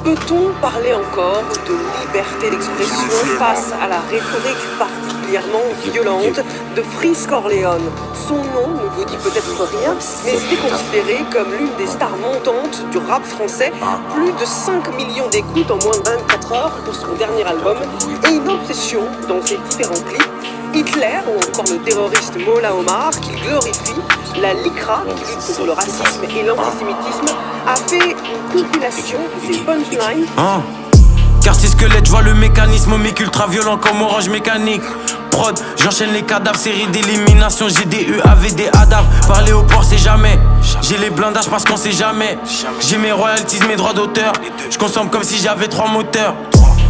Peut-on parler encore de liberté d'expression face à la rhétorique particulièrement violente de Freeze Corleone? Son nom ne vous dit peut-être rien, mais il est considéré comme l'une des stars montantes du rap français. Plus de 5 millions d'écoutes en moins de 24 heures pour son dernier album et une obsession dans ses différents clips. Hitler ou encore le terroriste Mola Omar qu'il glorifie, la LICRA qui lutte contre le racisme et l'antisémitisme a fait une compilation de ses punchlines. Quartier squelette, je vois le mécanisme, mic ultra violent comme orange mécanique. Prod, j'enchaîne les cadavres, série d'élimination, GDU, AVD, ADAV. Parler au port, c'est jamais. J'ai les blindages parce qu'on sait jamais. J'ai mes royalties, mes droits d'auteur. Je consomme comme si j'avais 3 moteurs.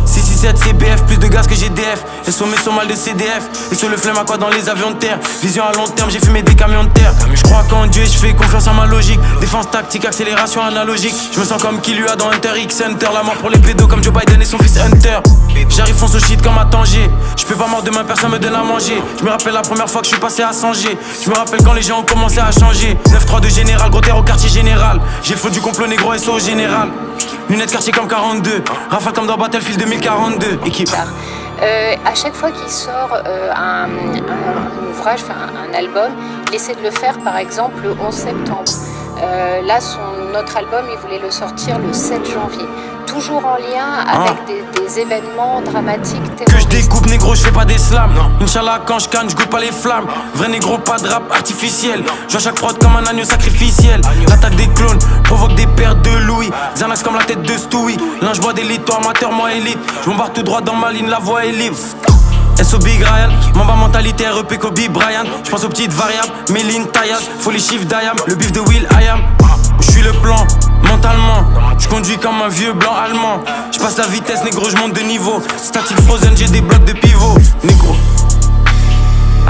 667 CBF, plus de gaz que GDF. Et sur mes mal de CDF. Et sur le flemme à quoi dans les avions de terre. Vision à long terme, j'ai fumé des camions de terre. Je crois qu'en Dieu et je fais confiance à ma logique. Défense tactique, accélération analogique. Je me sens comme qui lui a dans Hunter X Hunter. La mort pour les pédos comme Joe Biden et son fils Hunter. J'arrive fonce au shit comme à Tanger. Je peux pas mort demain, personne me donne à manger. Je me rappelle la première fois que je suis passé à Sanger. Je me rappelle quand les gens ont commencé à changer. 9-3 de général, gros terre au quartier général. J'ai le faux du complot négro SO au général. Lunettes quartier comme 42. Rafale comme dans Battlefield 2042. Équipe. À chaque fois qu'il sort un ouvrage, un album, il essaie de le faire par exemple le 11 septembre. Là, notre album, il voulait le sortir le 7 janvier. Toujours en lien avec des événements dramatiques terroristes. Que je découpe négro, je fais pas des slams. Inch'Allah quand je canne, je goûte pas les flammes. Vrai négro, pas de rap artificiel. Je vois chaque prod comme un agneau sacrificiel. L'attaque des clones provoque des pertes de Louis. Xanax comme la tête de Stewie. L'un je bois d'élite, toi amateur, moi élite. Je m'embarque tout droit dans ma ligne, la voie est libre. SO Big Ryan, Mamba mentalité REP Kobe Bryant. Je pense aux petites variables, Méline, Taillade. Faut les chiffres d'Ayam, le bif de Will I am. Je suis le plan, mentalement. Je conduis comme un vieux blanc allemand. Je passe la vitesse, négro, je monte de niveau. Static frozen, j'ai des blocs de pivot. Négro.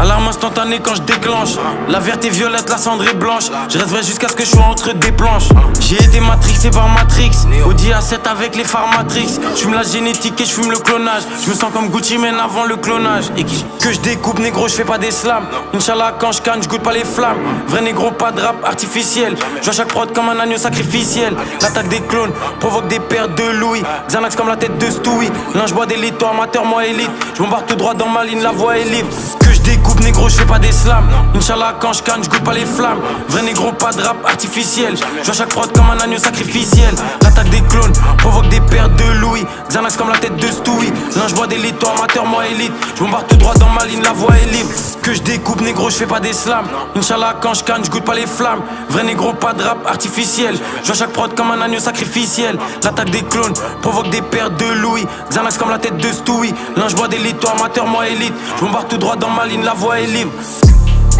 Alarme instantanée quand je déclenche. La verte est violette, la cendre est blanche. Je reste vrai jusqu'à ce que je sois entre des planches. J'ai été matrixé par Matrix. Audi A7 avec les phares Matrix. Je fume la génétique et je fume le clonage. Je me sens comme Gucci Mane avant le clonage. Et que je découpe négro, je fais pas des slams. Inch'Allah quand je canne, je goûte pas les flammes. Vrai négro, pas de rap artificiel. Je vois chaque prod comme un agneau sacrificiel. L'attaque des clones provoque des pertes de Louis. Xanax comme la tête de Stewie. L'un je bois d'élite, toi amateur, moi élite. Je m'embarque tout droit dans ma ligne, la voie est libre. Que je découpe négro, je fais pas des slams. Inch'Allah quand je canne, je goûte pas les flammes. Vrai négro, pas de rap artificiel. Je vois chaque prod comme un agneau sacrificiel. L'attaque des clones provoque des pertes de Louis. Xanax comme la tête de Stewie. L'un je bois d'élite, toi amateur, moi élite. Je m'embarque tout droit dans ma ligne, la voie est libre. Que je découpe négro, je fais pas des slams. Inch'Allah quand je canne, je goûte pas les flammes. Vrai négro, pas de rap artificiel. Je vois chaque prod comme un agneau sacrificiel. L'attaque des clones provoque des pertes de Louis. Xanax comme la tête de Stewie. L'un je bois d'élite, toi amateur, moi élite. Je m'embarque tout droit dans ma ligne, la voie est libre.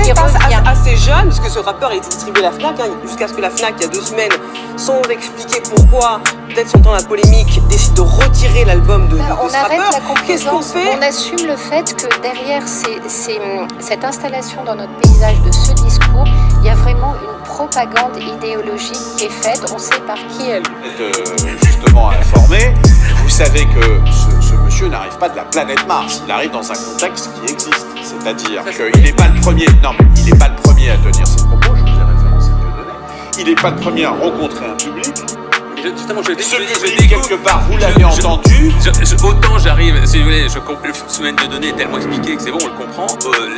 Il passe assez jeune, puisque ce rappeur est distribué à la FNAC, jusqu'à ce que la FNAC, il y a 2 semaines, sans expliquer pourquoi, peut-être sentant la polémique, décide de retirer l'album de ce rappeur. On arrête la complaisance, qu'est-ce qu'on fait? on assume le fait que derrière cette installation dans notre paysage de ce discours, il y a vraiment une propagande idéologique qui est faite, on sait par qui elle. Vous êtes justement informé, vous savez que ce monsieur n'arrive pas de la planète Mars, il arrive dans un contexte qui existe. C'est-à-dire qu'il n'est pas le premier, non mais il n'est pas le premier à tenir ses propos, je vous ai référencé Dieudonné. Il n'est pas le premier à rencontrer un public. Justement, Ce public, quelque part, vous l'avez entendu. Autant j'arrive, si vous voulez, semaine de données tellement expliqué que c'est bon, on le comprend.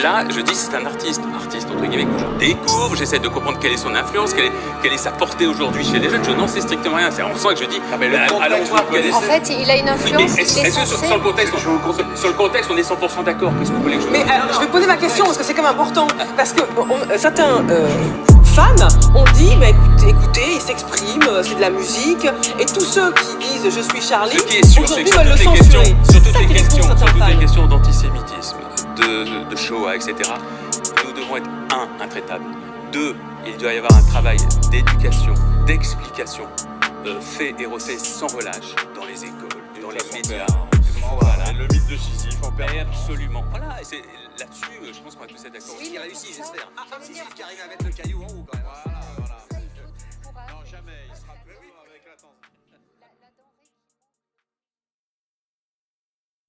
Là, je dis c'est un artiste entre guillemets que je découvre, j'essaie de comprendre quelle est son influence, quelle est sa portée aujourd'hui chez les jeunes. Je n'en sais strictement rien. C'est en soi que je dis. Allons voir quelle est. En fait, il a une influence. Est-ce que sur le contexte, on est 100% d'accord? Qu'est-ce que vous voulez que je Mais alors, je vais poser ma question parce que c'est quand même important. Parce que certains fans ont dit, bah, écoutez, il s'exprime, c'est de la musique. Et tous ceux qui disent je suis Charlie, aujourd'hui veulent le censurer. Sur toutes les questions d'antisémitisme, de Shoah, etc., nous devons être intraitables. 2, il doit y avoir un travail d'éducation, d'explication, fait et refait sans relâche dans les écoles, dans les médias. Voilà, le mythe de Sisyphe en période. Absolument. Voilà, et c'est là-dessus, je pense qu'on va tous être d'accord. Oui, qui réussit, j'espère. Sisyphe qui arrive à mettre le caillou en haut quand même.